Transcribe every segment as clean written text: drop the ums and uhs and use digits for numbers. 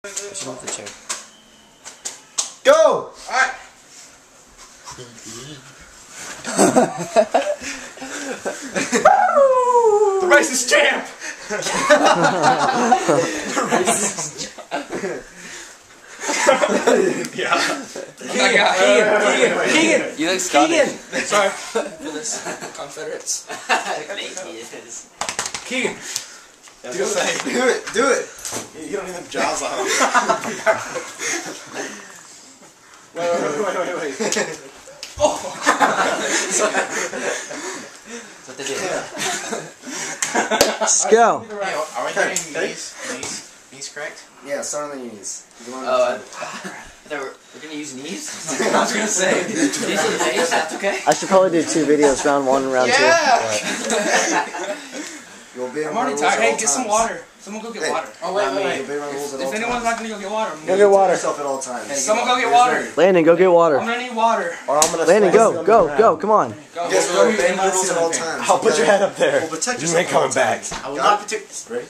Move the chair. Go! Alright. The racist champ! The racist champ. Yeah. Keegan! You look Scottish. Sorry for this, Confederates. Keegan! Do it. Do it. You don't even have jaws on. Wait. Oh! That's what they do. Let's go. Hey, are we getting knees correct? Yeah, start on the knees. Oh, I thought we're gonna use knees? I was gonna say. Knees to the face, that's okay? I should probably do 2 videos, round 1 and round 2. You'll be I'm already tired. Hey, get some water. Someone go get water. Oh, wait. If anyone's not gonna go get water, I'm Go gonna get water. Yourself at all times. someone go get water. Landon, go get water. I'm gonna need water. Or I'm gonna Landon, go, come on. Go. Just go bend your rules at all times. I'll put your head up there. Well, protect You yourself ain't coming back. I will not protect this. Ready?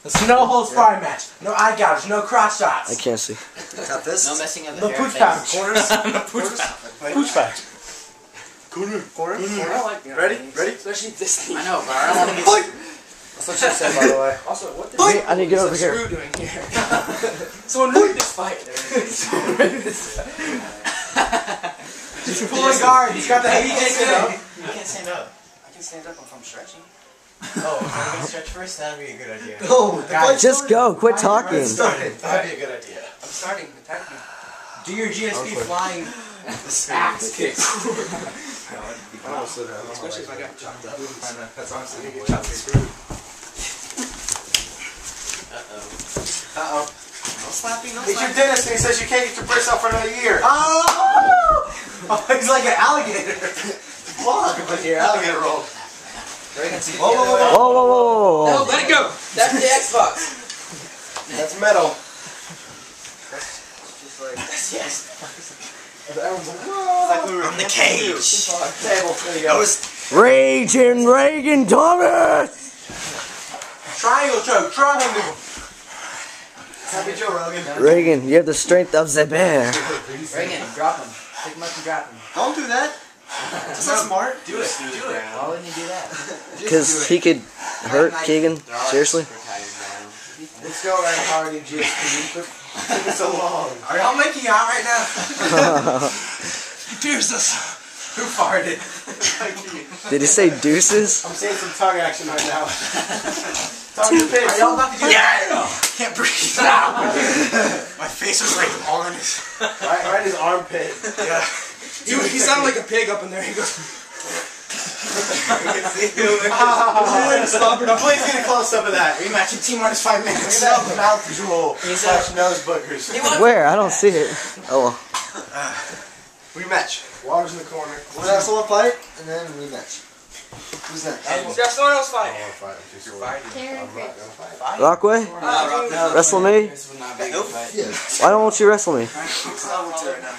It's no holds barred match. No eye gouge. No cross shots. I can't see. Tap this. No messing of the No hair. pooch pouch. Corners. Pooch pouch. Corner. I don't like Ready? especially this thing. I know, but I don't want to get... That's what she said, by the way. Also, what the I need to get over here. screw doing here? Someone read this fight. Just pull a guard. He's got the heat. You can't stand up. I can stand up if I'm stretching. Oh, I'm gonna stretch first. That'd be a good idea. No, the fight's Just started. go, quit talking. It's started. That'd be a good idea. I'm starting. Attack me. Do your GSP flying. Axe kick. Especially Especially if I got chopped up. That's honestly Get chopped and screwed. Uh-oh. No slapping, no It's your slapping. dentist and he says you can't get your britts out for another year. Oh, he's like an alligator. Fuck. Here, alligator roll. Whoa. No, let it go. That's the Xbox. That's metal. Just like... Yes. Everyone's like, whoa. I'm the cage. Table. There you go. Ragin Reagan, Thomas! Triangle choke. Triangle. Happy Joe Rogan. Reagan, you have the strength of the bear. Reagan, drop him. Pick him up and drop him. Don't do that. That's not smart. Do it. Why wouldn't you do that? Because he could hurt Keegan. Seriously? Let's go, Ryan Hardy, GSP. Took it so long. Are y'all making out right now? Jesus. Who farted? Did he say deuces? I'm seeing some tongue action right now. Tongue to pitch. Are y'all about to get Can't breathe. My face was like on his... right in his armpit? Yeah. He sounded like a pig up in there. He goes. Please get a close up of that. Rematch in T-minus 5 minutes. Look at that mouth drool. Slash nose boogers. Where? I don't see it. Oh, Rematch. Water's in the corner. We'll have someone fight, and then rematch. Who's next? Got someone else fight. Rockway? Wrestle me? This would not be a good fight. Yeah. Why don't you wrestle me? It's not what's right now.